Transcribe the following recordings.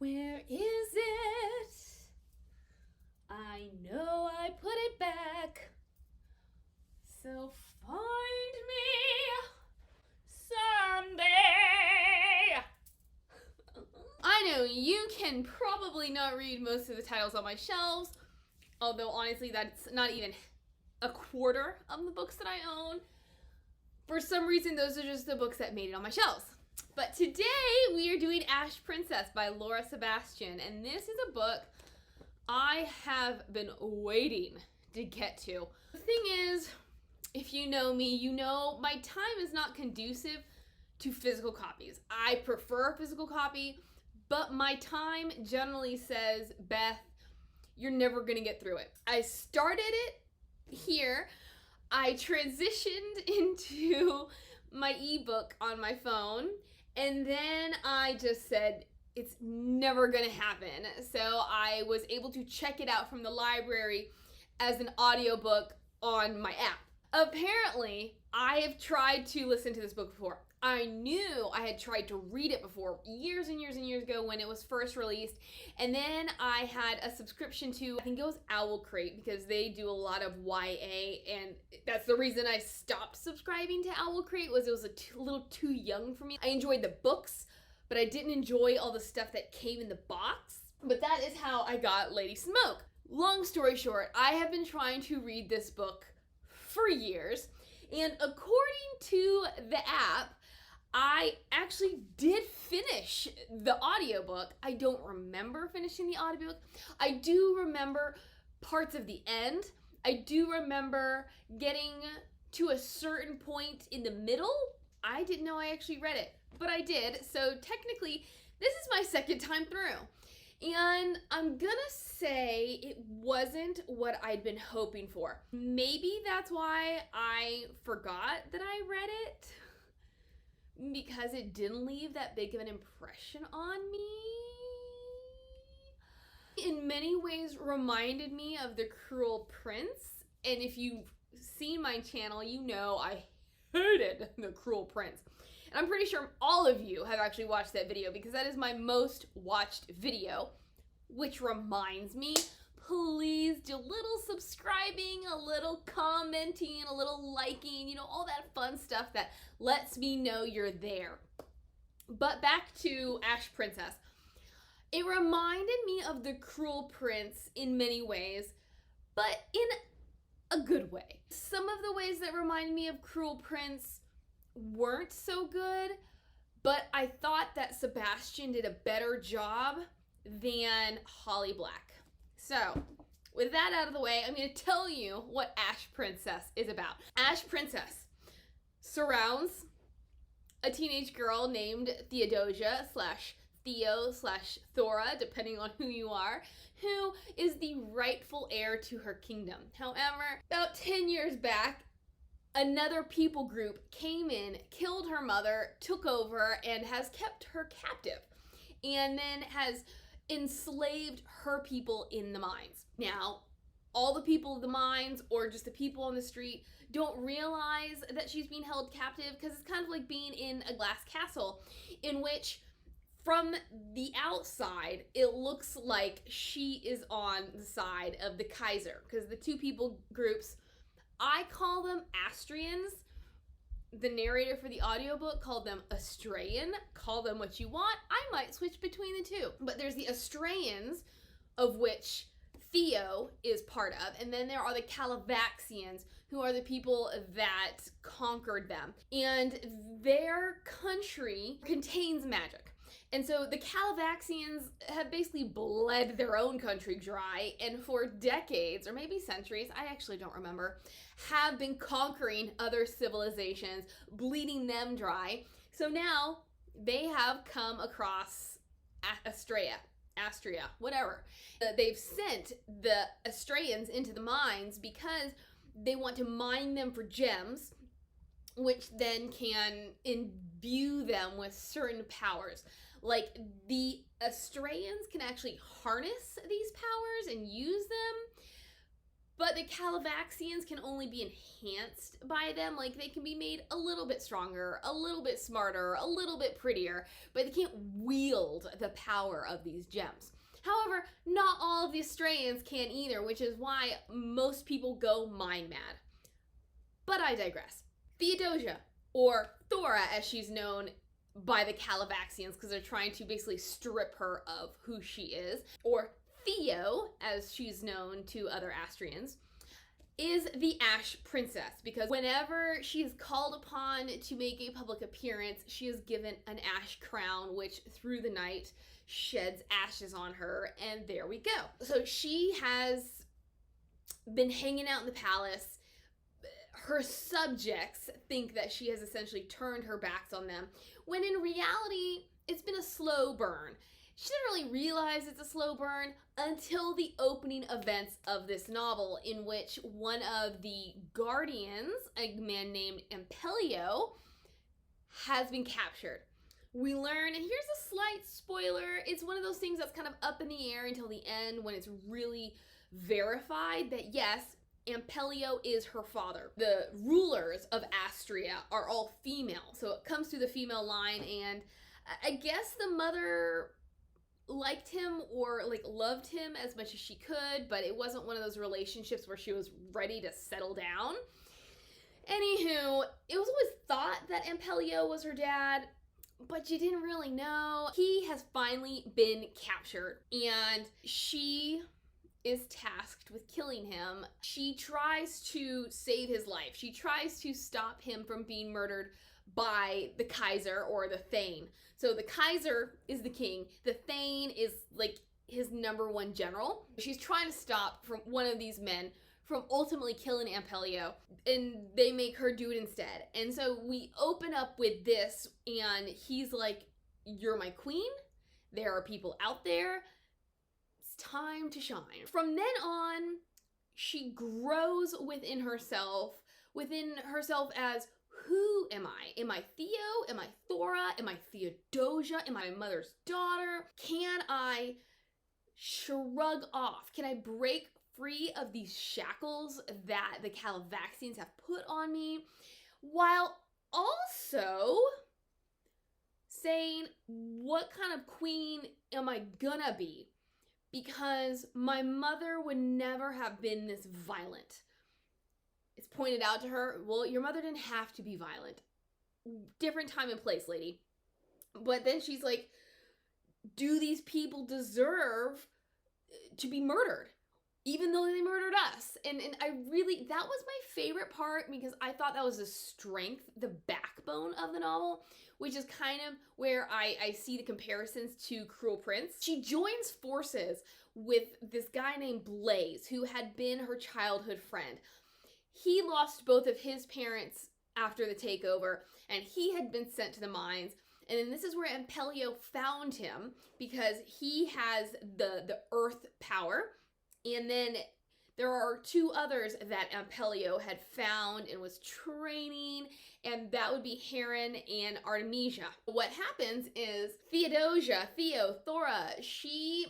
Where is it? I know I put it back. So find me someday. I know you can probably not read most of the titles on my shelves, although honestly that's not even a quarter of the books that I own. For some reason, those are just the books that made it on my shelves. But today we are doing Ash Princess by Sebastian, and this is a book I have been waiting to get to. The thing is, if you know me, you know my time is not conducive to physical copies. I prefer a physical copy, but my time generally says, Beth, you're never gonna get through it. I started it here. I transitioned into my ebook on my phone, and then I just said, it's never gonna happen. So I was able to check it out from the library as an audiobook on my app. Apparently, I have tried to listen to this book before. I knew I had tried to read it before years and years and years ago when it was first released. And then I had a subscription to, I think it was Owl Crate, because they do a lot of YA, and that's the reason I stopped subscribing to Owl Crate, was it was a little too young for me. I enjoyed the books, but I didn't enjoy all the stuff that came in the box. But that is how I got Lady Smoke. Long story short, I have been trying to read this book for years, and according to the app, I actually did finish the audiobook. I don't remember finishing the audiobook. I do remember parts of the end. I do remember getting to a certain point in the middle. I didn't know I actually read it, but I did. So technically, this is my second time through. And I'm gonna say it wasn't what I'd been hoping for. Maybe that's why I forgot that I read it, because it didn't leave that big of an impression on me. In many ways reminded me of The Cruel Prince, and if you've seen my channel, you know I hated The Cruel Prince. And I'm pretty sure all of you have actually watched that video, because that is my most watched video, which reminds me, please do a little subscribing, a little commenting, a little liking, you know, all that fun stuff that lets me know you're there. But back to Ash Princess. It reminded me of The Cruel Prince in many ways, but in a good way. Some of the ways that remind me of Cruel Prince weren't so good, but I thought that Sebastian did a better job than Holly Black. So, with that out of the way, I'm going to tell you what Ash Princess is about. Ash Princess surrounds a teenage girl named Theodosia / Theo / Thora, depending on who you are, who is the rightful heir to her kingdom. However, about 10 years back, another people group came in, killed her mother, took over, and has kept her captive, and then has enslaved her people in the mines. Now, all the people of the mines, or just the people on the street, don't realize that she's being held captive, because it's kind of like being in a glass castle, in which from the outside, it looks like she is on the side of the Kaiser, because the two people groups, I call them Astrians. The narrator for the audiobook called them Astraean. Call them what you want. I might switch between the two. But there's the Astraeans, of which Theo is part of, and then there are the Calavaxians, who are the people that conquered them. And their country contains magic. And so the Calavaxians have basically bled their own country dry, and for decades, or maybe centuries, I actually don't remember, have been conquering other civilizations, bleeding them dry. So now they have come across Astria, whatever. They've sent the Astraeans into the mines because they want to mine them for gems, which then can imbue them with certain powers. Like, the Astraeans can actually harness these powers and use them, But the Calavaxians can only be enhanced by them. Like, they can be made a little bit stronger, a little bit smarter, a little bit prettier, but they can't wield the power of these gems. However, not all of the Astrayans can either, which is why most people go mind mad. But I digress. Theodosia, or Thora as she's known by the Calavaxians, because they're trying to basically strip her of who she is, or Theo, as she's known to other Astrians, is the Ash Princess, because whenever she is called upon to make a public appearance, she is given an ash crown, which through the night sheds ashes on her, and there we go. So she has been hanging out in the palace. Her subjects think that she has essentially turned her backs on them, when in reality, it's been a slow burn. She didn't really realize it's a slow burn until the opening events of this novel, in which one of the guardians, a man named Ampelio, has been captured. We learn, and here's a slight spoiler, it's one of those things that's kind of up in the air until the end when it's really verified that yes, Ampelio is her father. The rulers of Astria are all female, so it comes through the female line, and I guess the mother liked him or like loved him as much as she could, but it wasn't one of those relationships where she was ready to settle down. Anywho, it was always thought that Ampelio was her dad, but you didn't really know. He has finally been captured, and she is tasked with killing him. She tries to save his life. She tries to stop him from being murdered by the Kaiser, or the Thane. So the Kaiser is the king. The Thane is like his number one general. She's trying to stop from one of these men from ultimately killing Ampelio, and they make her do it instead. And so we open up with this, and he's like, "You're my queen. There are people out there. It's time to shine." From then on, she grows within herself as, who am I? Am I Theo? Am I Thora? Am I Theodosia? Am I my mother's daughter? Can I shrug off? Can I break free of these shackles that the Calavaxians have put on me, while also saying, what kind of queen am I gonna be? Because my mother would never have been this violent. It's pointed out to her, well, your mother didn't have to be violent. Different time and place, lady. But then she's like, do these people deserve to be murdered? Even though they murdered us. And I really, that was my favorite part, because I thought that was the strength, the backbone of the novel, which is kind of where I see the comparisons to Cruel Prince. She joins forces with this guy named Blaze, who had been her childhood friend. He lost both of his parents after the takeover, and he had been sent to the mines. And then this is where Ampelio found him, because he has the earth power. And then there are two others that Ampelio had found and was training, and that would be Heron and Artemisia. What happens is Thora, she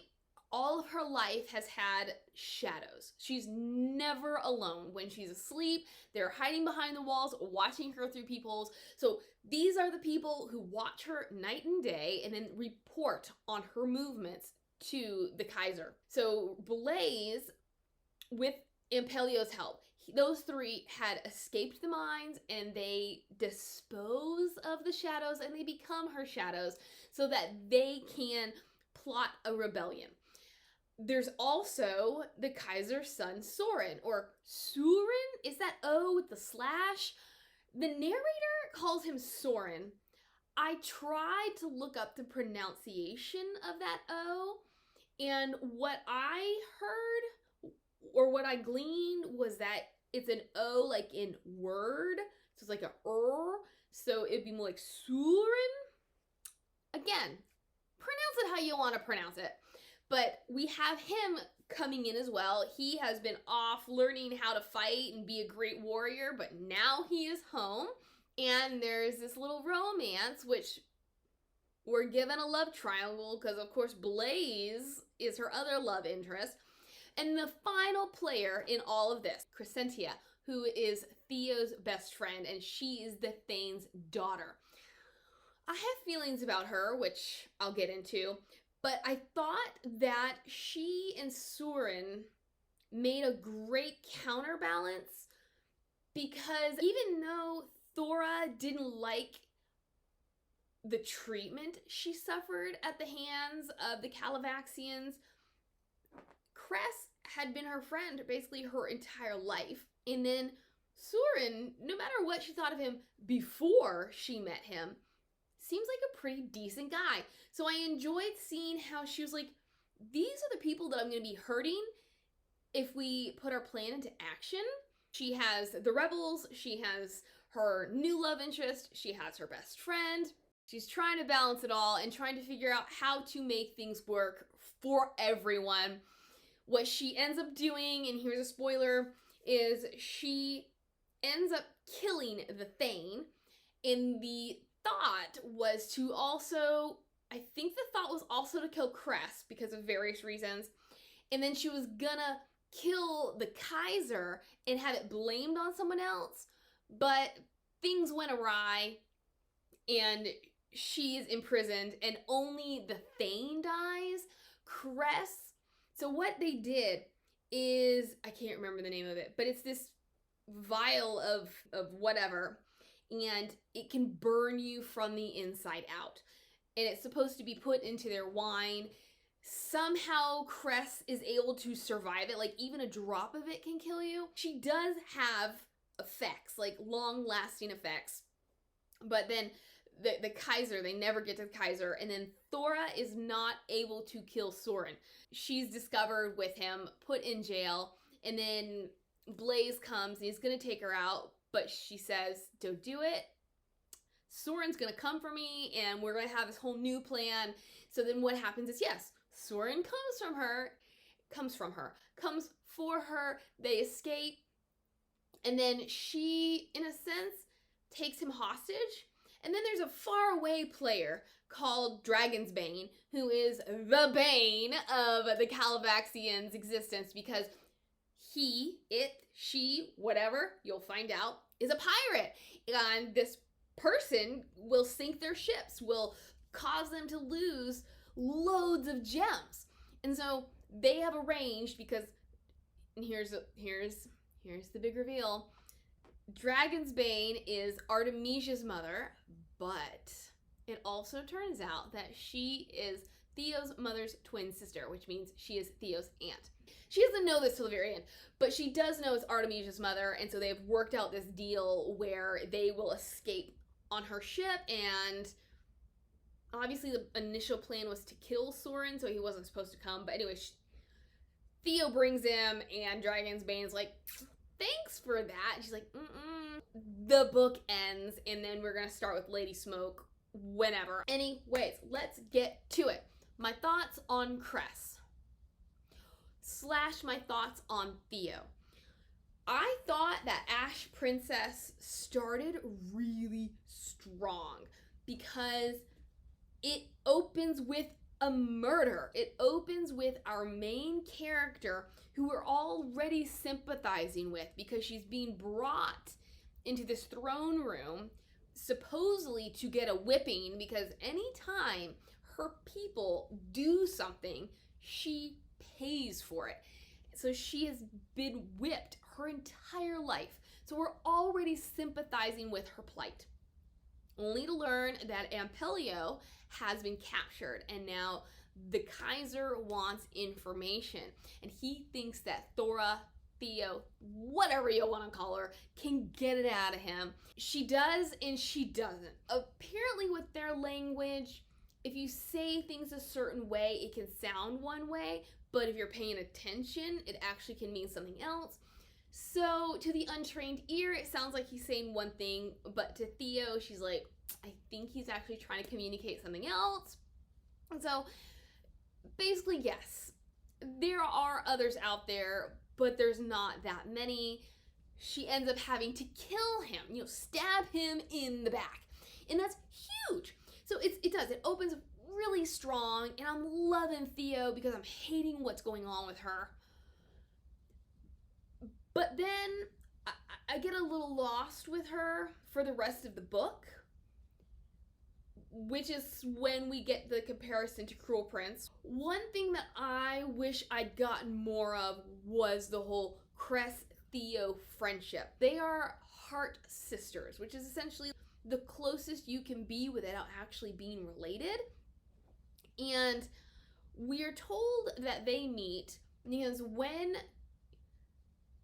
all of her life has had shadows. She's never alone. When she's asleep, they're hiding behind the walls, watching her through peepholes. So these are the people who watch her night and day and then report on her movements to the Kaiser. So Blaze, with Ampelio's help, those three had escaped the mines, and they dispose of the shadows, and they become her shadows so that they can plot a rebellion. There's also the Kaiser's son, Sauron, or Sauron? Is that O with the slash? The narrator calls him Sauron. I tried to look up the pronunciation of that O, and what I heard, or what I gleaned, was that it's an O like in word, so it's like a so it'd be more like Sauron. Again, pronounce it how you want to pronounce it. But we have him coming in as well. He has been off learning how to fight and be a great warrior, but now he is home. And there's this little romance, which we're given a love triangle, because of course Blaze is her other love interest. And the final player in all of this, Crescentia, who is Theo's best friend, and she is the Thane's daughter. I have feelings about her, which I'll get into, but I thought that she and Sauron made a great counterbalance, because even though Thora didn't like the treatment she suffered at the hands of the Calavaxians, Cress had been her friend basically her entire life. And then Sauron, no matter what she thought of him before she met him, seems like a pretty decent guy. So I enjoyed seeing how she was like, these are the people that I'm going to be hurting if we put our plan into action. She has the rebels, she has her new love interest, she has her best friend. She's trying to balance it all and trying to figure out how to make things work for everyone. What she ends up doing, and here's a spoiler, is she ends up killing the Thane. And the thought was to also, I think the thought was also to kill Cress because of various reasons. And then she was gonna kill the Kaiser and have it blamed on someone else. But things went awry and she's imprisoned and only the Thane dies. Cress. So what they did is, I can't remember the name of it, but it's this vial of whatever, and it can burn you from the inside out. And it's supposed to be put into their wine. Somehow Cress is able to survive it, like even a drop of it can kill you. She does have effects, like long-lasting effects, but then the Kaiser, they never get to the Kaiser, and then Thora is not able to kill Sauron. She's discovered with him, put in jail, and then Blaze comes and he's gonna take her out, but she says, don't do it. Sauron's gonna come for me and we're gonna have this whole new plan. So then what happens is, yes, Sauron comes for her, they escape, and then she, in a sense, takes him hostage. And then there's a faraway player called Dragon's Bane, who is the bane of the Calavaxians' existence, because he, it, she, whatever, you'll find out, is a pirate. And this person will sink their ships, will cause them to lose loads of gems. And so they have arranged, because, and here's the big reveal, Dragon's Bane is Artemisia's mother, but it also turns out that she is Theo's mother's twin sister, which means she is Theo's aunt. She doesn't know this till the very end, but she does know it's Artemisia's mother, and so they've worked out this deal where they will escape on her ship, and obviously the initial plan was to kill Sauron, so he wasn't supposed to come, but anyway, Theo brings him, and Dragon's Bane's like, thanks for that. She's like, The book ends, and then we're gonna start with Lady Smoke whenever. Anyways, let's get to it. My thoughts on Cress / my thoughts on Theo. I thought that Ash Princess started really strong because it opens with a murder. It opens with our main character who we're already sympathizing with because she's being brought into this throne room supposedly to get a whipping, because anytime her people do something, she pays for it. So she has been whipped her entire life. So we're already sympathizing with her plight. Only to learn that Ampelio has been captured, and now the Kaiser wants information, and he thinks that Thora, Theo, whatever you want to call her, can get it out of him. She does and she doesn't. Apparently with their language, if you say things a certain way, it can sound one way, but if you're paying attention, it actually can mean something else. So to the untrained ear, it sounds like he's saying one thing, but to Theo, she's like, I think he's actually trying to communicate something else. And so basically, yes, there are others out there, but there's not that many. She ends up having to kill him, stab him in the back. And that's huge. So it opens really strong, and I'm loving Theo because I'm hating what's going on with her. But then I get a little lost with her for the rest of the book, which is when we get the comparison to Cruel Prince. One thing that I wish I'd gotten more of was the whole Cress-Theo friendship. They are heart sisters, which is essentially the closest you can be without actually being related. And we are told that they meet because when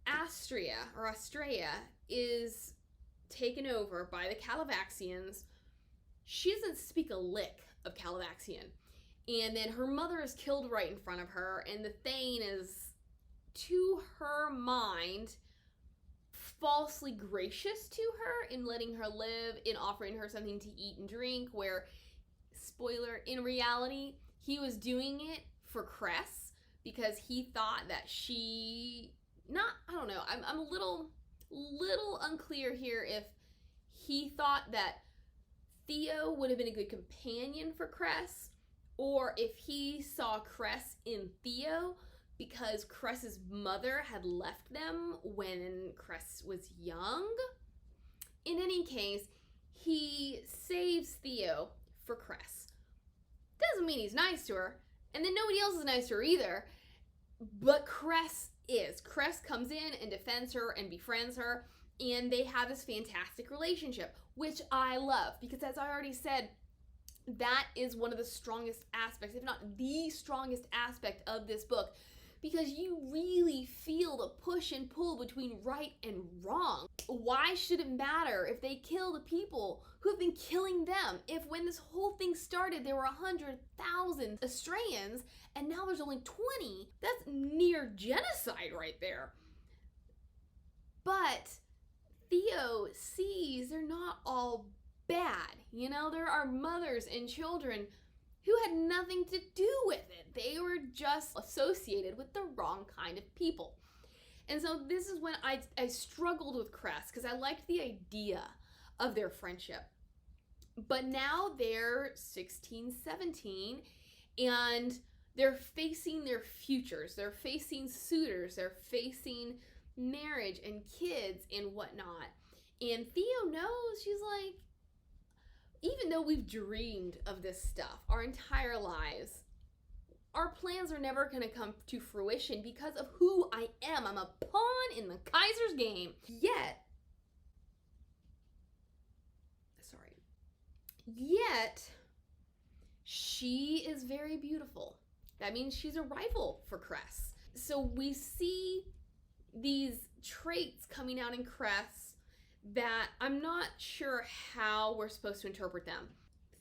Australia is taken over by the Calavaxians, she doesn't speak a lick of Calavaxian. And then her mother is killed right in front of her, and the Thane is, to her mind, falsely gracious to her in letting her live, in offering her something to eat and drink, where, spoiler, in reality, he was doing it for Cress because he thought that she, I don't know, I'm a little unclear here if he thought that Theo would have been a good companion for Cress, or if he saw Cress in Theo because Cress's mother had left them when Cress was young. In any case, he saves Theo for Cress. Doesn't mean he's nice to her, and then nobody else is nice to her either, but Cress is. Cress comes in and defends her and befriends her, and they have this fantastic relationship, which I love, because as I already said, that is one of the strongest aspects, if not the strongest aspect of this book, because you really feel the push and pull between right and wrong. Why should it matter if they kill the people who have been killing them? If when this whole thing started, there were 100,000 Australians, and now there's only 20, that's near genocide right there. But Theo sees they're not all bad. You know, there are mothers and children who had nothing to do with it. They were just associated with the wrong kind of people. And so this is when I struggled with Cress, because I liked the idea of their friendship. But now they're 16, 17, and they're facing their futures. They're facing suitors. They're facing marriage and kids and whatnot. And Theo knows, she's like, even though we've dreamed of this stuff our entire lives, our plans are never going to come to fruition because of who I am. I'm a pawn in the Kaiser's game. Yet, she is very beautiful. That means she's a rival for Cress. So we see these traits coming out in Cress that I'm not sure how we're supposed to interpret them.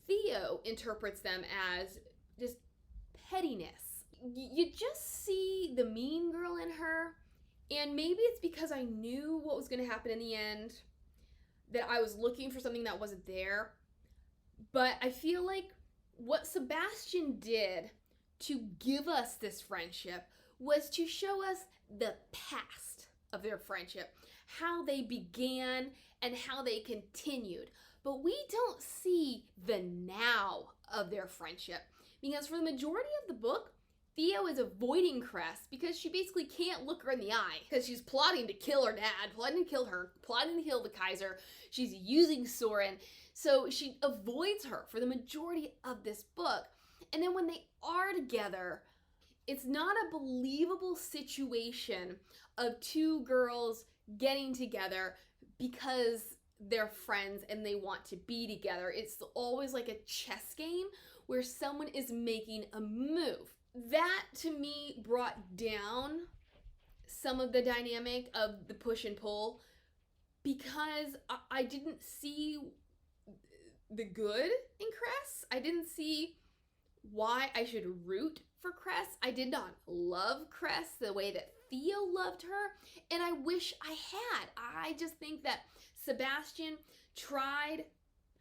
Theo interprets them as just pettiness. You just see the mean girl in her, and maybe it's because I knew what was going to happen in the end, that I was looking for something that wasn't there. But I feel like what Sebastian did to give us this friendship was to show us the past of their friendship, how they began and how they continued. But we don't see the now of their friendship, because for the majority of the book, Theo is avoiding Cress because she basically can't look her in the eye, because she's plotting to kill her dad, plotting to kill her, plotting to kill the Kaiser. She's using Sauron, so she avoids her for the majority of this book. And then when they are together, it's not a believable situation of two girls getting together because they're friends and they want to be together. It's always like a chess game where someone is making a move. That, to me, brought down some of the dynamic of the push and pull, because I didn't see the good in Cress. I didn't see why I should root for Cress. I did not love Cress the way that Theo loved her, and I wish I had. I just think that Sebastian tried,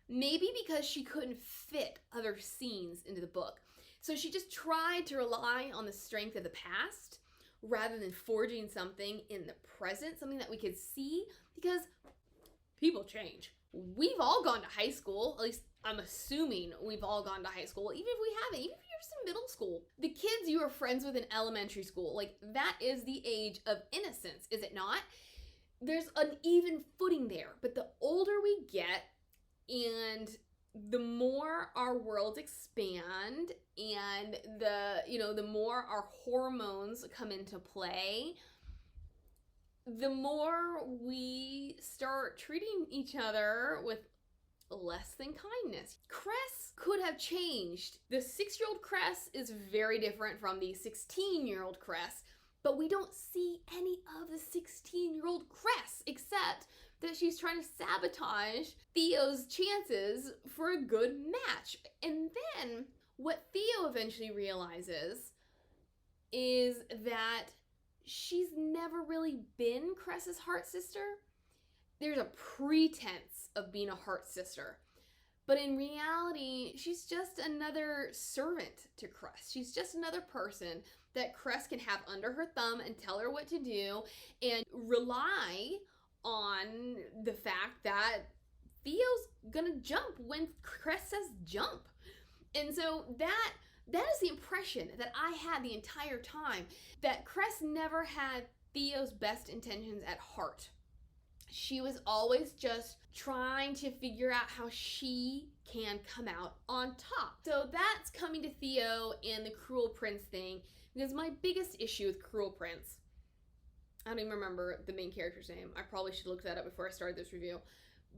maybe because she couldn't fit other scenes into the book, so she just tried to rely on the strength of the past rather than forging something in the present, something that we could see, because people change. We've all gone to high school, at least I'm assuming we've all gone to high school, even if we haven't, even if you're just in middle school. The kids you were friends with in elementary school, like, that is the age of innocence, is it not? there's an even footing there. But the older we get and the more our worlds expand and the more our hormones come into play, the more we start treating each other with less than kindness. Cress could have changed. The 6-year-old Cress is very different from the 16-year-old Cress, but we don't see any of the 16-year-old Cress except that she's trying to sabotage Theo's chances for a good match. And then what Theo eventually realizes is that she's never really been Cress's heart sister. There's a pretense of being a heart sister, but in reality, she's just another servant to Cress. She's just another person that Cress can have under her thumb and tell her what to do and rely on the fact that Theo's gonna jump when Cress says jump. And so that is the impression that I had the entire time, that Cress never had Theo's best intentions at heart. She was always just trying to figure out how she can come out on top. So that's coming to Theo and the Cruel Prince thing, because my biggest issue with Cruel Prince, I don't even remember the main character's name. I probably should look that up before I started this review.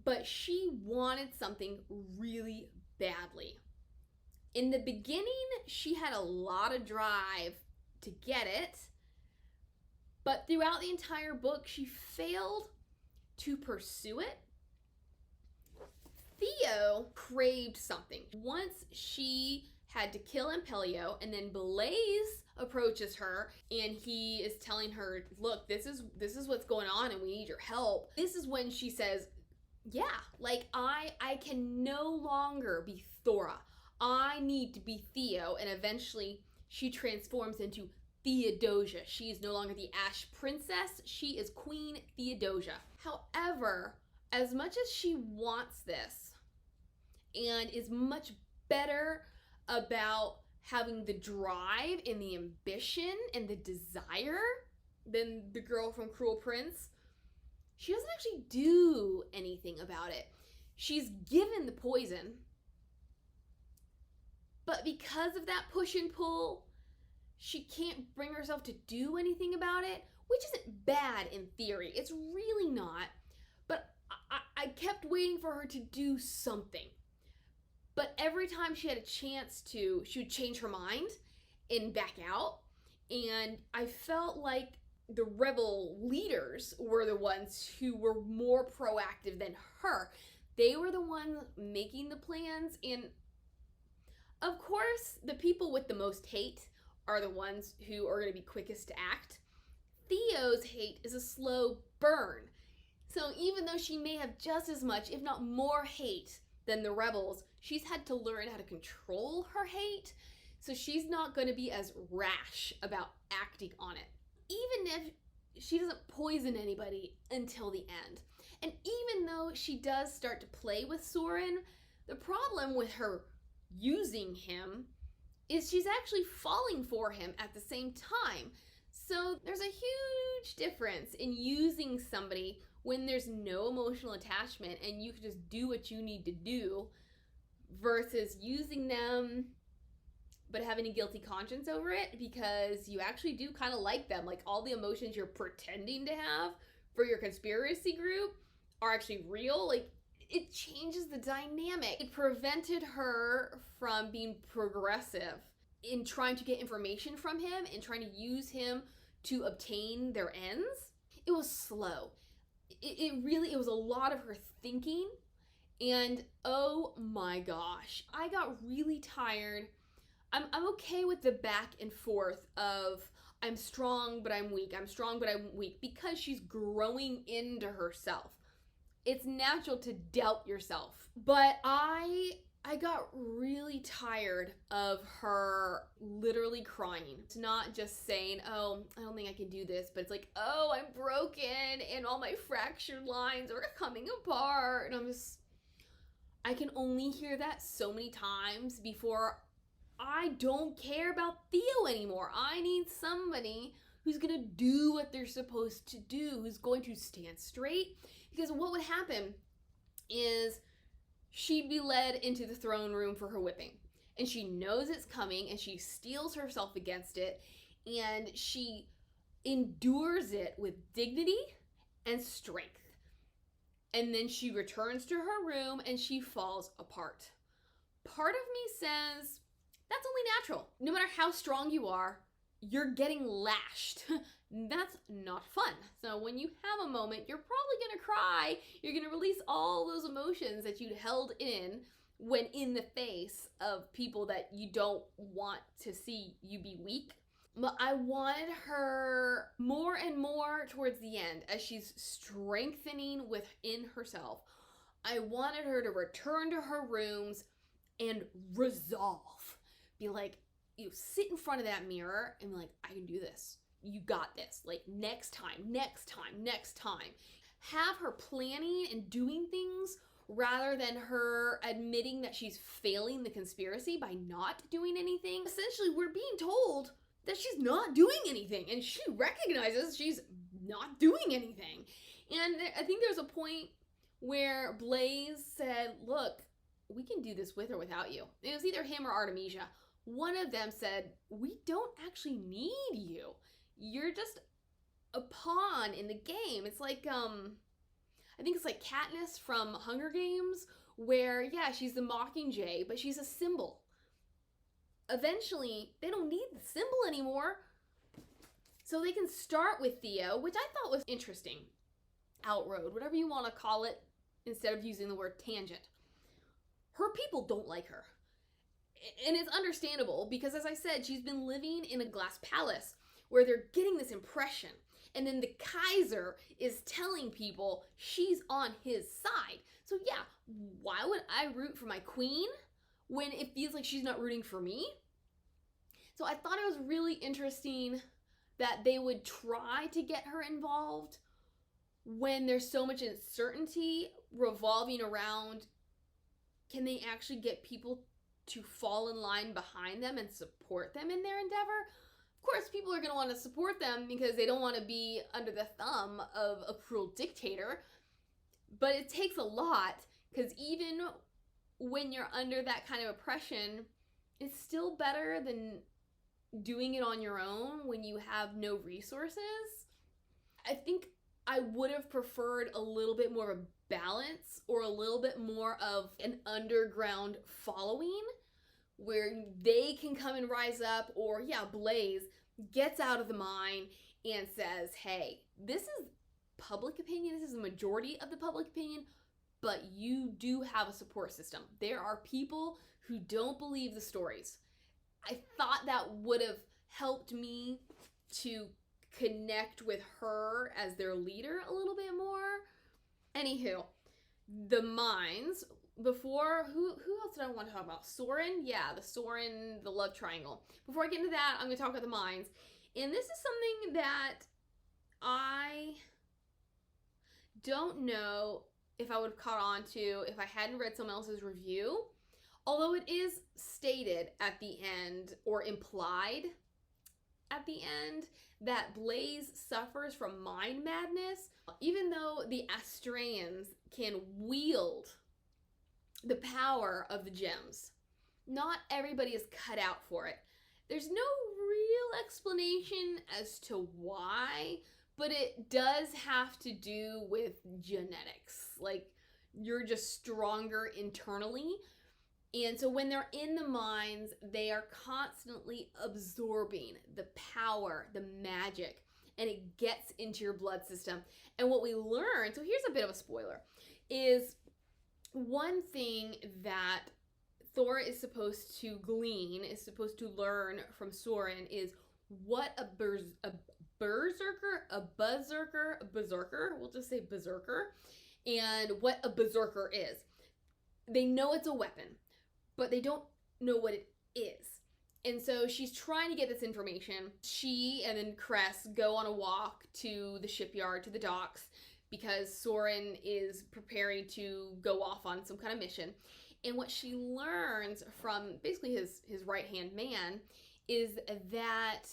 But she wanted something really badly. In the beginning, she had a lot of drive to get it, but throughout the entire book, she failed to pursue it. Theo craved something. Once she had to kill Impelio, and then Blaze approaches her and he is telling her, look, this is what's going on and we need your help. This is when she says, yeah, like I can no longer be Thora. I need to be Theo. And eventually she transforms into Theodosia. She is no longer the Ash Princess. She is Queen Theodosia. However, as much as she wants this and is much better about having the drive and the ambition and the desire than the girl from Cruel Prince, she doesn't actually do anything about it. She's given the poison, but because of that push and pull, she can't bring herself to do anything about it, which isn't bad in theory. It's really not. But I kept waiting for her to do something. But every time she had a chance to, she would change her mind and back out. And I felt like the rebel leaders were the ones who were more proactive than her. They were the ones making the plans. And of course, the people with the most hate are the ones who are going to be quickest to act. Theo's hate is a slow burn. So even though she may have just as much, if not more hate than the rebels, she's had to learn how to control her hate. So she's not going to be as rash about acting on it. Even if she doesn't poison anybody until the end. And even though she does start to play with Sauron, the problem with her using him is she's actually falling for him at the same time. So there's a huge difference in using somebody when there's no emotional attachment and you can just do what you need to do versus using them but having a guilty conscience over it because you actually do kind of like them. Like all the emotions you're pretending to have for your conspiracy group are actually real. Like it changes the dynamic. It prevented her from being progressive in trying to get information from him and trying to use him to obtain their ends. It was slow. It was a lot of her thinking, and oh my gosh, I got really tired. I'm okay with the back and forth of I'm strong but I'm weak, I'm strong but I'm weak, because she's growing into herself. It's natural to doubt yourself, but I got really tired of her literally crying. It's not just saying, oh, I don't think I can do this, but it's like, oh, I'm broken and all my fractured lines are coming apart. And I can only hear that so many times before I don't care about Theo anymore. I need somebody who's going to do what they're supposed to do, who's going to stand straight. Because what would happen is she'd be led into the throne room for her whipping. And she knows it's coming, and she steels herself against it, and she endures it with dignity and strength. And then she returns to her room and she falls apart. Part of me says that's only natural. No matter how strong you are, you're getting lashed. That's not fun. So when you have a moment, you're probably gonna cry. You're gonna release all those emotions that you'd held in when in the face of people that you don't want to see you be weak. But I wanted her more and more towards the end, as she's strengthening within herself. I wanted her to return to her rooms and resolve. Be like, you sit in front of that mirror and be like, I can do this. You got this. Like, next time, next time, next time. Have her planning and doing things rather than her admitting that she's failing the conspiracy by not doing anything. Essentially, we're being told that she's not doing anything, and she recognizes she's not doing anything. And I think there's a point where Blaze said, look, we can do this with or without you. It was either him or Artemisia. One of them said, we don't actually need you. You're just a pawn in the game. It's like, I think it's like Katniss from Hunger Games, where, yeah, she's the Mockingjay, but she's a symbol. Eventually, they don't need the symbol anymore. So they can start with Theo, which I thought was interesting. Outroad, whatever you want to call it, instead of using the word tangent. Her people don't like her. And it's understandable because, as I said, she's been living in a glass palace where they're getting this impression. And then the Kaiser is telling people she's on his side. So yeah, why would I root for my queen when it feels like she's not rooting for me? So I thought it was really interesting that they would try to get her involved when there's so much uncertainty revolving around, can they actually get people to fall in line behind them and support them in their endeavor? Of course, people are going to want to support them because they don't want to be under the thumb of a cruel dictator. But it takes a lot, because even when you're under that kind of oppression, it's still better than doing it on your own when you have no resources. I think I would have preferred a little bit more of a balance, or a little bit more of an underground following where they can come and rise up, or yeah, Blaze gets out of the mine and says, hey, this is public opinion, this is the majority of the public opinion, but you do have a support system. There are people who don't believe the stories. I thought that would have helped me to connect with her as their leader a little bit more. Anywho, the mines, before, who else did I want to talk about? Sauron? Yeah, the Sauron, the love triangle. Before I get into that, I'm going to talk about the mines. And this is something that I don't know if I would have caught on to if I hadn't read someone else's review. Although it is stated at the end, or implied at the end, that Blaze suffers from mind madness. Even though the Astrayans can wield the power of the gems, not everybody is cut out for it. There's no real explanation as to why, but it does have to do with genetics. Like, you're just stronger internally. And so when they're in the mines, they are constantly absorbing the power, the magic, and it gets into your blood system. And what we learn, so here's a bit of a spoiler, is one thing that Thora is supposed to glean, is supposed to learn from Sauron, is what a berserker, we'll just say berserker, and what a berserker is. They know it's a weapon, but they don't know what it is. And so she's trying to get this information. She and then Cress go on a walk to the shipyard, to the docks, because Sauron is preparing to go off on some kind of mission. And what she learns from basically his right-hand man is that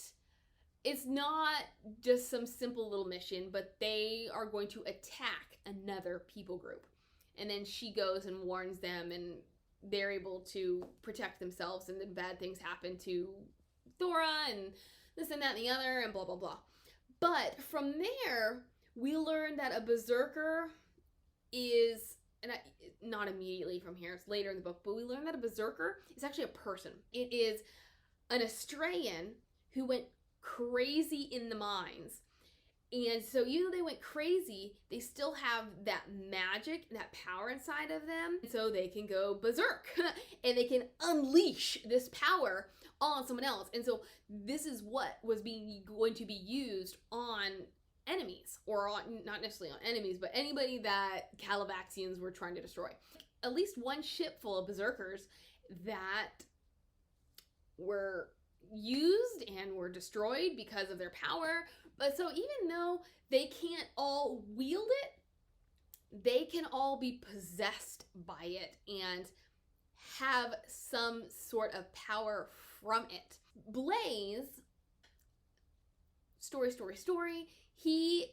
it's not just some simple little mission, but they are going to attack another people group. And then she goes and warns them, and they're able to protect themselves, and then bad things happen to Thora and this and that and the other and blah, blah, blah. But from there, we learn that a berserker is, not immediately from here, it's later in the book, but we learn that a berserker is actually a person. It is an Australian who went crazy in the mines. And so even though they went crazy, they still have that magic, that power inside of them. So they can go berserk and they can unleash this power on someone else. And so this is what was going to be used on enemies, or on, not necessarily on enemies, but anybody that Calavaxians were trying to destroy. At least one ship full of berserkers that were used and were destroyed because of their power. But so even though they can't all wield it, they can all be possessed by it and have some sort of power from it. Blaze, story, he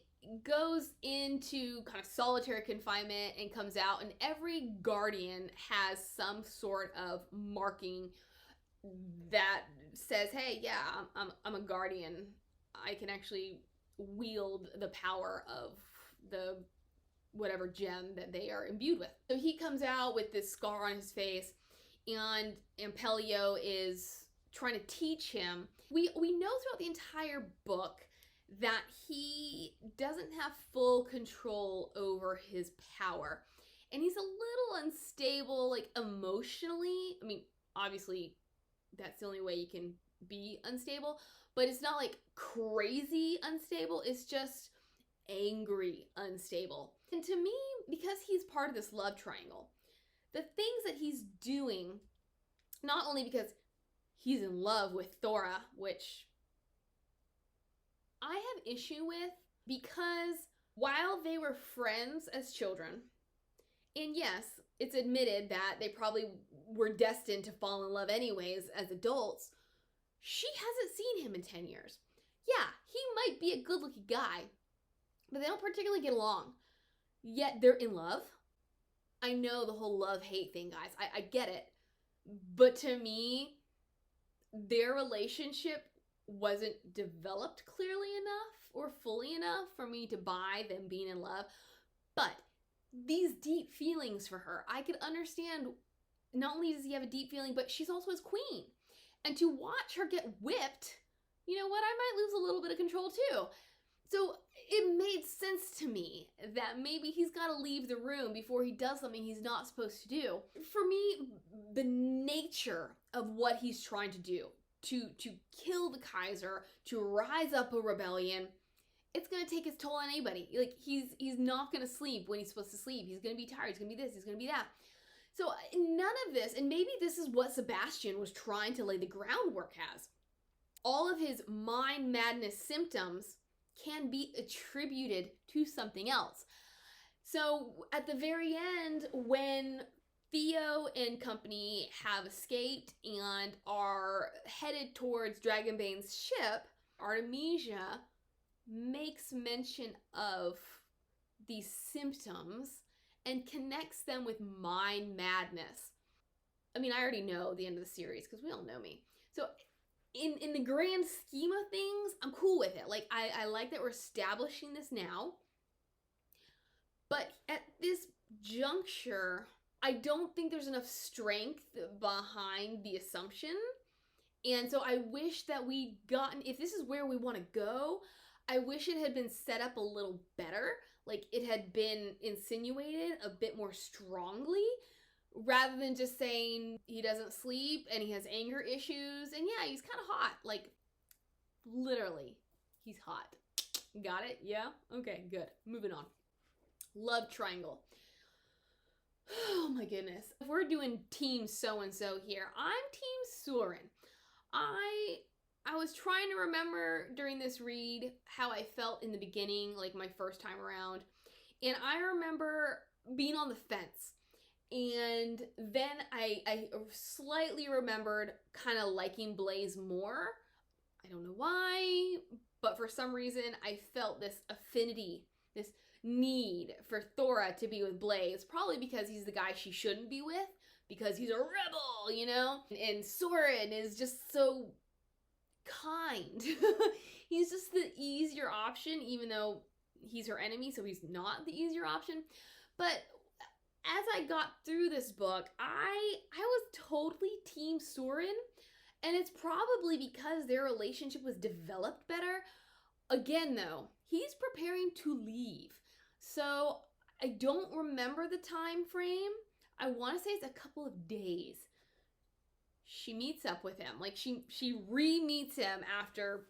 goes into kind of solitary confinement and comes out, and every guardian has some sort of marking that says, hey, yeah, I'm a guardian. I can actually wield the power of the whatever gem that they are imbued with. So he comes out with this scar on his face, and Ampelio is trying to teach him. We know throughout the entire book that he doesn't have full control over his power. And he's a little unstable, like emotionally. I mean, obviously, that's the only way you can be unstable, but it's not like crazy unstable. It's just angry unstable. And to me, because he's part of this love triangle, the things that he's doing, not only because he's in love with Thora, which I have issue with, because while they were friends as children, and yes, it's admitted that they probably were destined to fall in love anyways as adults, she hasn't seen him in 10 years. Yeah, he might be a good-looking guy, but they don't particularly get along. Yet they're in love. I know the whole love-hate thing, guys. I get it. But to me, their relationship wasn't developed clearly enough or fully enough for me to buy them being in love. But these deep feelings for her, I could understand. Not only does he have a deep feeling, but she's also his queen. And to watch her get whipped, you know what, I might lose a little bit of control too. So it made sense to me that maybe he's got to leave the room before he does something he's not supposed to do. For me, the nature of what he's trying to do, to kill the Kaiser, to rise up a rebellion, it's going to take its toll on anybody. Like, he's not going to sleep when he's supposed to sleep. He's going to be tired. He's going to be this. He's going to be that. So none of this, and maybe this is what Sebastian was trying to lay the groundwork as. All of his mind madness symptoms can be attributed to something else. So at the very end, when Theo and company have escaped and are headed towards Dragonbane's ship, Artemisia makes mention of these symptoms and connects them with mind madness. I mean, I already know the end of the series because we all know me. So in the grand scheme of things, I'm cool with it. Like, I like that we're establishing this now. But at this juncture, I don't think there's enough strength behind the assumption. And so I wish that we'd gotten, if this is where we want to go, I wish it had been set up a little better. Like, it had been insinuated a bit more strongly, rather than just saying he doesn't sleep and he has anger issues. And yeah, he's kind of hot. Like, literally, he's hot. Got it? Yeah? Okay, good. Moving on. Love triangle. Oh my goodness. If we're doing team so-and-so here, I'm team Sauron. I was trying to remember during this read how I felt in the beginning, like my first time around. And I remember being on the fence. And then I slightly remembered kind of liking Blaze more. I don't know why, But for some reason, I felt this affinity, this need for Thora to be with Blaze, probably because he's the guy she shouldn't be with, because he's a rebel, you know? And Sauron is just so kind. He's just the easier option, even though he's her enemy, so he's not the easier option. But as I got through this book, I was totally team Sauron, and it's probably because their relationship was developed better. Again, though, he's preparing to leave, so I don't remember the time frame. I want to say it's a couple of days. She meets up with him. Like, she re-meets him after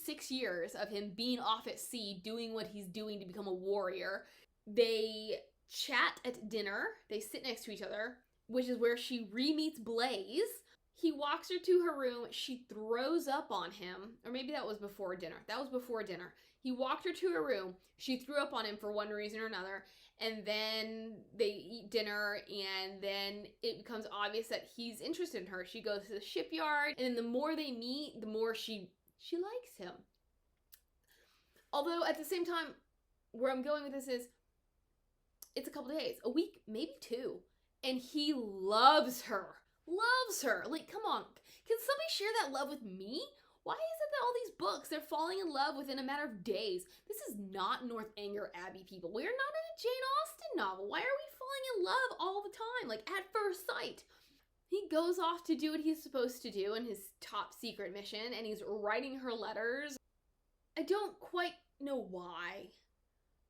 6 years of him being off at sea, doing what he's doing to become a warrior. They chat at dinner. They sit next to each other, which is where she re-meets Blaze. He walks her to her room. She throws up on him. Or maybe that was before dinner. That was before dinner. He walked her to her room. She threw up on him for one reason or another. And then they eat dinner, and then it becomes obvious that he's interested in her. She goes to the shipyard, and then the more they meet, the more she likes him. Although at the same time, where I'm going with this is, it's a couple days, a week, maybe 2, and he loves her. Loves her. Like, come on. Can somebody share that love with me? Why is it that all these books, they're falling in love within a matter of days? This is not Northanger Abbey, people. We're not in a Jane Austen novel. Why are we falling in love all the time, like at first sight? He goes off to do what he's supposed to do in his top secret mission, and he's writing her letters. I don't quite know why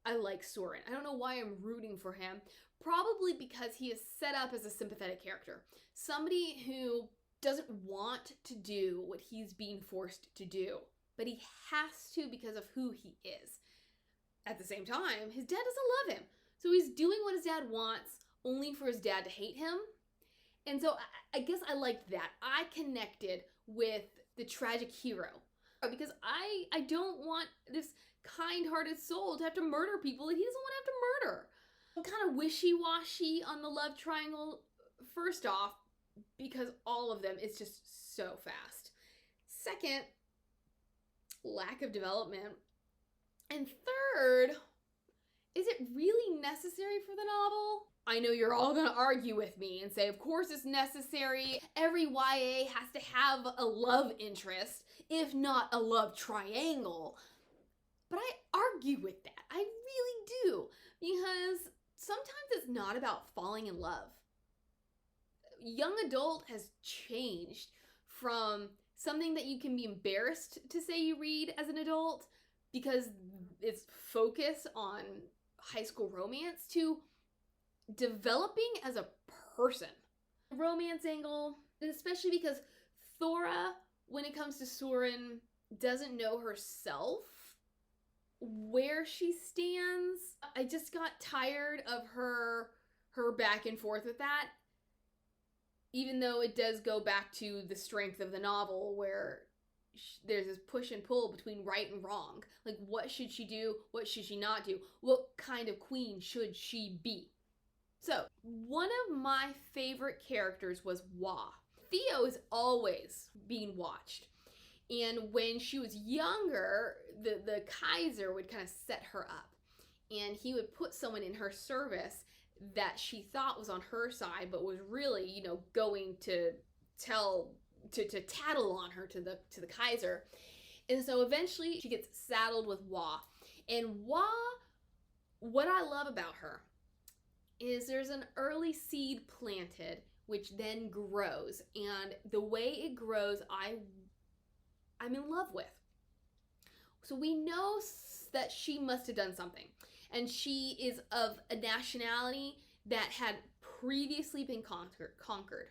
I like Sauron. I don't know why I'm rooting for him. Probably because he is set up as a sympathetic character. Somebody who doesn't want to do what he's being forced to do, but he has to because of who he is. At the same time, his dad doesn't love him, so he's doing what his dad wants only for his dad to hate him. And so I guess I liked that. I connected with the tragic hero because I don't want this kind-hearted soul to have to murder people that he doesn't want to have to murder. I'm kind of wishy-washy on the love triangle, first off, because all of them is just so fast. Second, lack of development. And third, is it really necessary for the novel? I know you're all going to argue with me and say, of course it's necessary. Every YA has to have a love interest, if not a love triangle. But I argue with that. I really do. Because sometimes it's not about falling in love. Young adult has changed from something that you can be embarrassed to say you read as an adult because it's focused on high school romance to developing as a person. Romance angle, especially because Thora, when it comes to Sauron, doesn't know herself where she stands. I just got tired of her back and forth with that. Even though it does go back to the strength of the novel where there's this push and pull between right and wrong. Like, what should she do? What should she not do? What kind of queen should she be? So, one of my favorite characters was Wa. Theo is always being watched. And when she was younger, the Kaiser would kind of set her up. And he would put someone in her service that she thought was on her side, but was really, going to tattle on her to the Kaiser. And so eventually she gets saddled with Wa. And Wa, what I love about her is there's an early seed planted, which then grows. And the way it grows, I'm in love with. So we know that she must have done something. And she is of a nationality that had previously been conquered.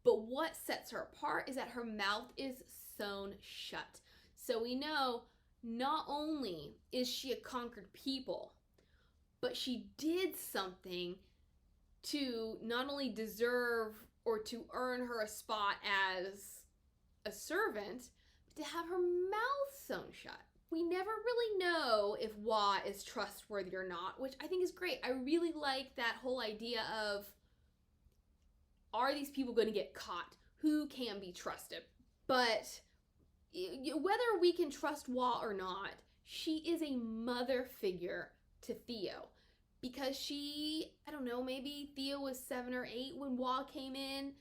But what sets her apart is that her mouth is sewn shut. So we know not only is she a conquered people, but she did something to not only deserve or to earn her a spot as a servant, but to have her mouth sewn shut. We never really know if Wa is trustworthy or not, which I think is great. I really like that whole idea of, are these people going to get caught? Who can be trusted? But whether we can trust Wa or not, she is a mother figure to Theo. Because she, I don't know, maybe Theo was 7 or 8 when Wa came in.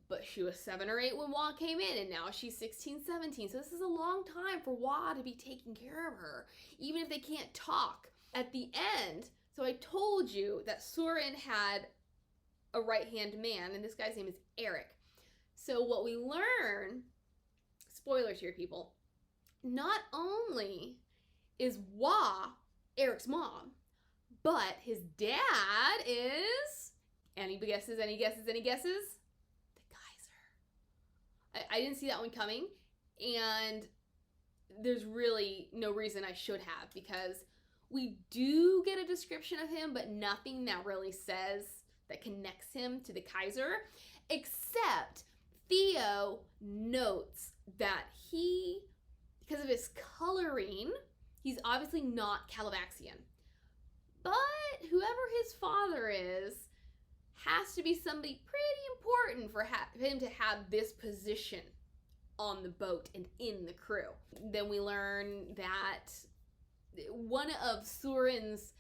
But she was 7 or 8 when Wa came in, and now she's 16, 17. So this is a long time for Wa to be taking care of her, even if they can't talk. At the end, so I told you that Sauron had a right-hand man, and this guy's name is Eric. So what we learn, spoilers here, people, not only is Wa Eric's mom, but his dad is, any guesses, any guesses, any guesses? I didn't see that one coming, and there's really no reason I should have, because we do get a description of him, but nothing that really says that connects him to the Kaiser, except Theo notes that he, because of his coloring, he's obviously not Calabaxian. But whoever his father is has to be somebody pretty important for him to have this position on the boat and in the crew. Then we learn that one of Sauron's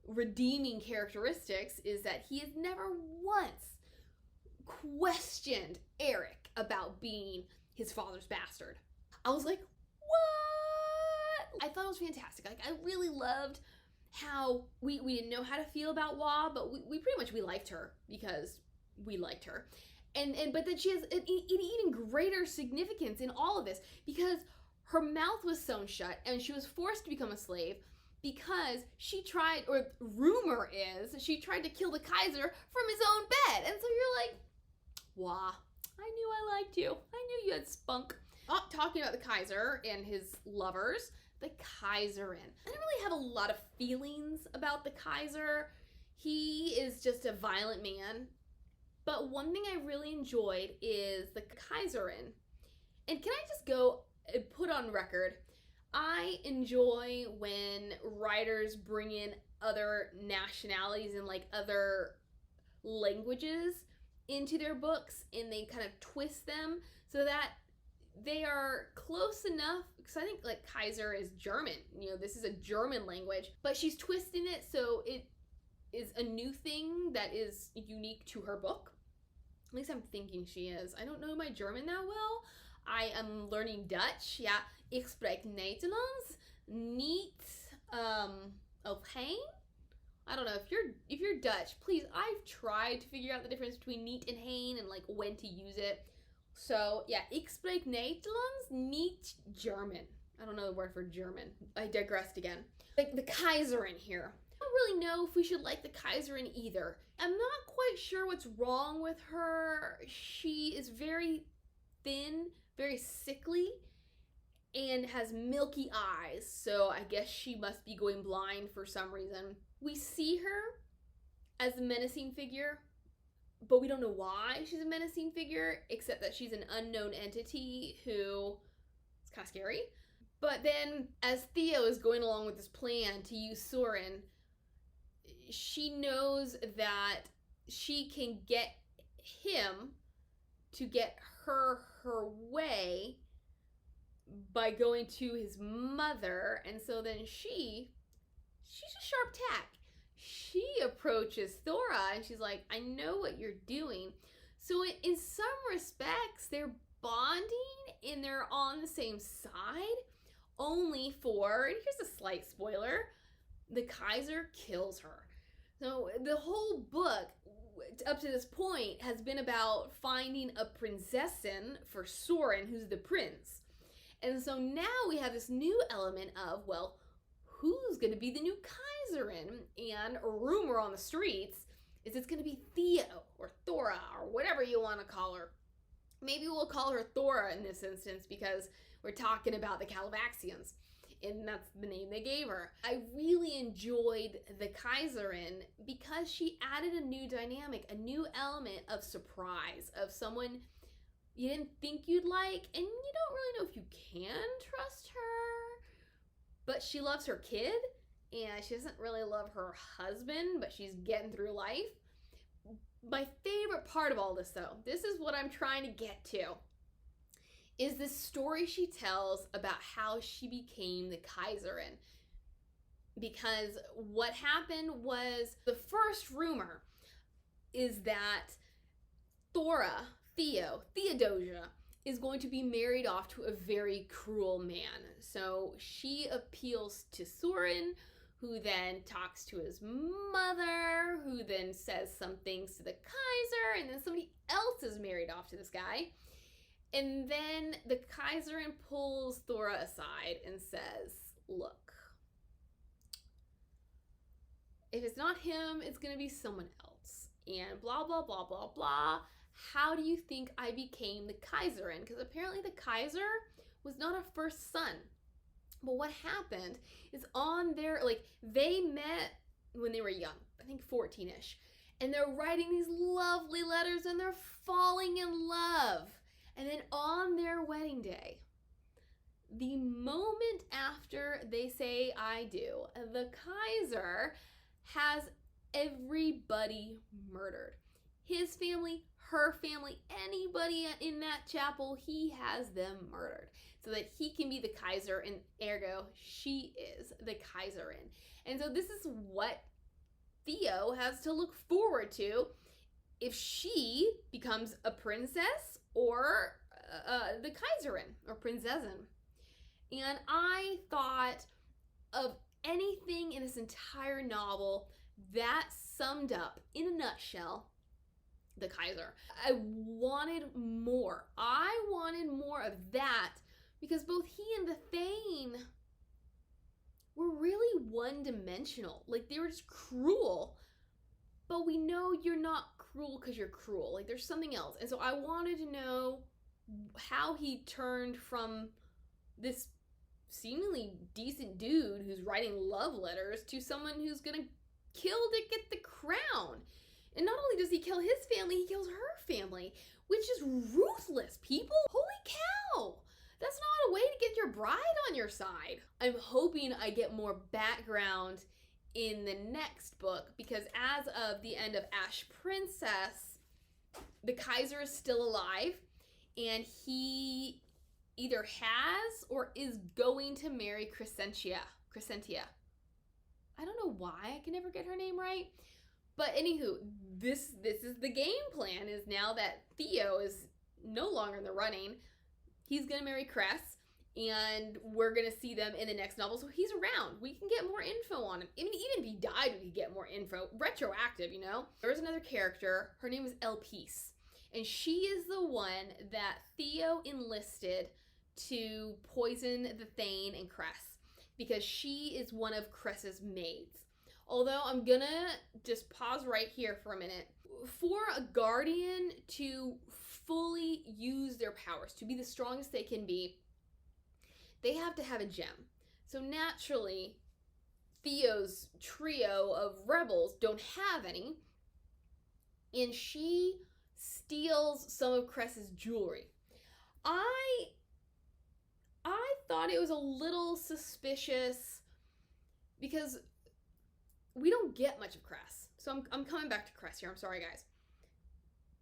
redeeming characteristics is that he has never once questioned Eric about being his father's bastard. I was like, what? I thought it was fantastic. Like, I really loved how we didn't know how to feel about Wa, but we pretty much liked her because we liked her. But then she has an even greater significance in all of this, because her mouth was sewn shut and she was forced to become a slave because she tried, or rumor is, she tried to kill the Kaiser from his own bed. And so you're like, Wa, I knew I liked you. I knew you had spunk. Talking about the Kaiser and his lovers, the Kaiserin. I don't really have a lot of feelings about the Kaiser. He is just a violent man. But one thing I really enjoyed is the Kaiserin. And can I just go and put on record, I enjoy when writers bring in other nationalities and like other languages into their books, and they kind of twist them so that they are close enough, because I think like Kaiser is German, this is a German language, but she's twisting it so it is a new thing that is unique to her book. At least I'm thinking she is. I don't know my German that well. I am learning Dutch. Ja, ik spreek Nederlands. Niet opeen. I don't know, if you're Dutch, please, I've tried to figure out the difference between niet and heen and like when to use it. So yeah, ik spreek Nederlands, niet German. I don't know the word for German. I digressed again. Like the Kaiserin here. I don't really know if we should like the Kaiserin either. I'm not quite sure what's wrong with her. She is very thin, very sickly, and has milky eyes. So I guess she must be going blind for some reason. We see her as a menacing figure, but we don't know why she's a menacing figure, except that she's an unknown entity who is kind of scary. But then, as Theo is going along with this plan to use Sauron, she knows that she can get him to get her way by going to his mother, and so then she's a sharp tack. She approaches Thora and she's like, I know what you're doing. So in some respects, they're bonding and they're on the same side, only for, and here's a slight spoiler, the Kaiser kills her. So the whole book up to this point has been about finding a prinzessin for Sauron, who's the prince. And so now we have this new element of, well, who's going to be the new Kaiserin? And a rumor on the streets is it's going to be Theo or Thora or whatever you want to call her. Maybe we'll call her Thora in this instance because we're talking about the Calabaxians, and that's the name they gave her. I really enjoyed the Kaiserin because she added a new dynamic, a new element of surprise, of someone you didn't think you'd like, and you don't really know if you can trust her. But she loves her kid, and she doesn't really love her husband, but she's getting through life. My favorite part of all this, though, this is what I'm trying to get to, is this story she tells about how she became the Kaiserin. Because what happened was, the first rumor is that Thora, Theodosia, is going to be married off to a very cruel man. So she appeals to Sauron, who then talks to his mother, who then says some things to the Kaiser, and then somebody else is married off to this guy. And then the Kaiserin pulls Thora aside and says, look, if it's not him, it's going to be someone else. And blah, blah, blah, blah, blah. How do you think I became the Kaiserin? Because apparently the Kaiser was not a first son. But what happened is on their, like, they met when they were young, I think 14-ish. And they're writing these lovely letters and they're falling in love. And then on their wedding day, the moment after they say I do, the Kaiser has everybody murdered. His family, her family, anybody in that chapel, he has them murdered so that he can be the Kaiser, and ergo, she is the Kaiserin. And so this is what Theo has to look forward to if she becomes a princess or the Kaiserin or Prinzessin. And I thought of anything in this entire novel that summed up, in a nutshell, the Kaiser. I wanted more. I wanted more of that because both he and the Thane were really one-dimensional. Like, they were just cruel. But we know you're not cruel because you're cruel. Like, there's something else. And so I wanted to know how he turned from this seemingly decent dude who's writing love letters to someone who's gonna kill to get the crown. And not only does he kill his family, he kills her family, which is ruthless, people. Holy cow! That's not a way to get your bride on your side. I'm hoping I get more background in the next book, because as of the end of Ash Princess, the Kaiser is still alive, and he either has or is going to marry Crescentia. I don't know why I can never get her name right. But anywho, this is the game plan, is now that Theo is no longer in the running, he's going to marry Cress, and we're going to see them in the next novel. So he's around. We can get more info on him. Even if he died, we could get more info. Retroactive, you know? There's another character. Her name is Elpise. And she is the one that Theo enlisted to poison the Thane and Cress, because she is one of Cress's maids. Although I'm gonna just pause right here for a minute. For a guardian to fully use their powers, to be the strongest they can be, they have to have a gem. So naturally, Theo's trio of rebels don't have any, and she steals some of Cress's jewelry. I thought it was a little suspicious because we don't get much of Cress. So I'm coming back to Cress here. I'm sorry, guys.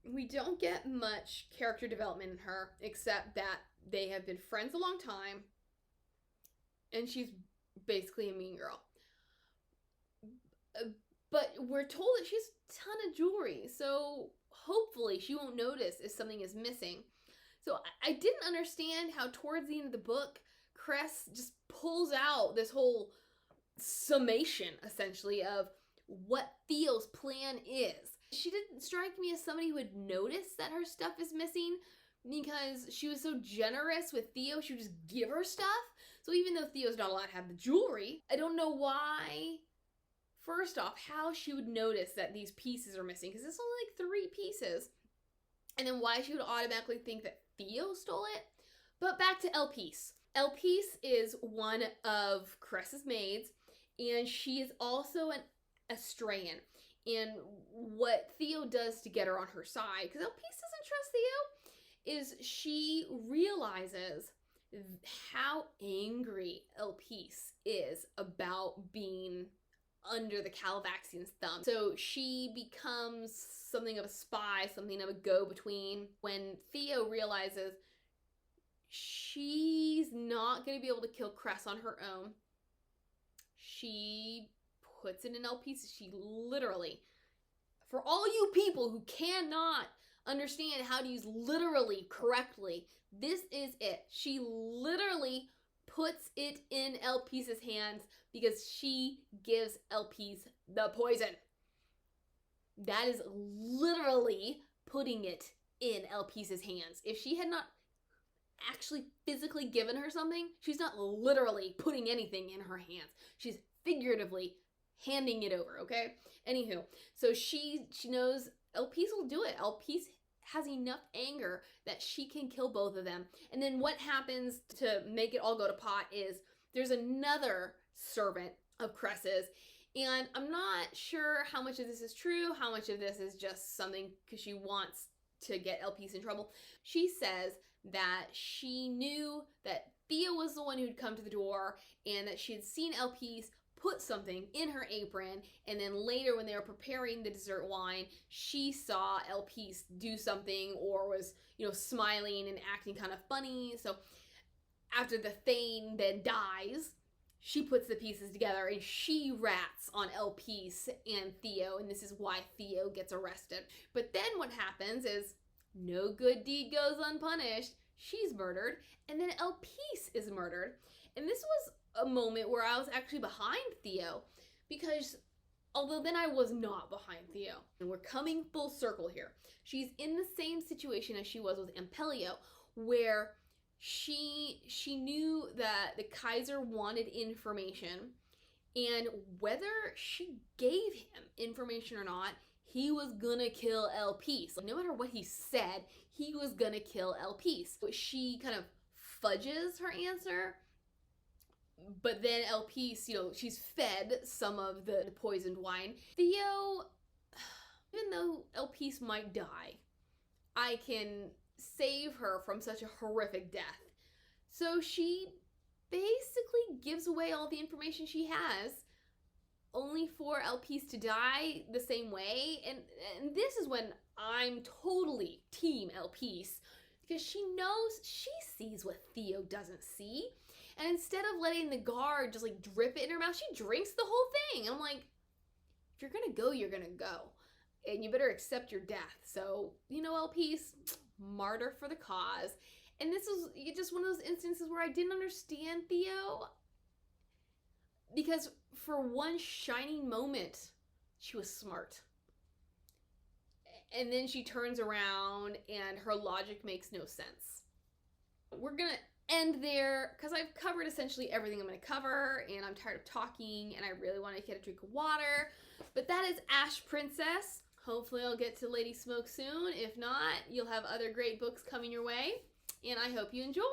We don't get much character development in her, except that they have been friends a long time, and she's basically a mean girl. But we're told that she has a ton of jewelry, so hopefully she won't notice if something is missing. So I didn't understand how towards the end of the book, Cress just pulls out this whole summation, essentially, of what Theo's plan is. She didn't strike me as somebody who would notice that her stuff is missing, because she was so generous with Theo, she would just give her stuff. So even though Theo's not allowed to have the jewelry, I don't know why, first off, how she would notice that these pieces are missing, because it's only like 3 pieces. And then why she would automatically think that Theo stole it. But back to Elpise. Elpise is one of Cress's maids, and she is also an Astraean. And what Theo does to get her on her side, because Elpise doesn't trust Theo, is she realizes how angry Elpise is about being under the Calvaxian's thumb. So she becomes something of a spy, something of a go-between. When Theo realizes she's not going to be able to kill Cress on her own. She puts it in Elpis. She literally, for all you people who cannot understand how to use literally correctly, this is it. She literally puts it in Elpis's hands because she gives Elpis the poison. That is literally putting it in Elpis's hands. If she had not actually physically given her something, she's not literally putting anything in her hands. She's figuratively handing it over, okay? Anywho, so she knows Elpis will do it. Elpis has enough anger that she can kill both of them. And then what happens to make it all go to pot is there's another servant of Cress's, and I'm not sure how much of this is true, how much of this is just something because she wants to get Elpis in trouble. She says that she knew that Theo was the one who'd come to the door and that she had seen Elpis put something in her apron, and then later when they were preparing the dessert wine, she saw Elpis do something or was, smiling and acting kind of funny. So after the Thane then dies, she puts the pieces together and she rats on Elpis and Theo, and this is why Theo gets arrested. But then what happens is no good deed goes unpunished. She's murdered, and then Elpis is murdered. And this was a moment where I was actually behind Theo, because although then I was not behind Theo. And we're coming full circle here. She's in the same situation as she was with Ampelio, where she knew that the Kaiser wanted information, and whether she gave him information or not, he was gonna kill Elpis. No matter what he said, he was gonna kill Elpis. But she kind of fudges her answer, but then Elpis, she's fed some of the poisoned wine. Theo, even though Elpis might die, I can save her from such a horrific death. So she basically gives away all the information she has, only for Elpis to die the same way. And this is when I'm totally team Elpis, because she knows, she sees what Theo doesn't see. And instead of letting the guard just drip it in her mouth, she drinks the whole thing. And I'm like, if you're gonna go, you're gonna go. And you better accept your death. So, Elpis, martyr for the cause. And this was just one of those instances where I didn't understand Theo, because for one shining moment, she was smart. And then she turns around and her logic makes no sense. We're gonna end there because I've covered essentially everything I'm going to cover, and I'm tired of talking and I really want to get a drink of water. But that is Ash Princess. Hopefully I'll get to Lady Smoke soon. If not, you'll have other great books coming your way, and I hope you enjoyed.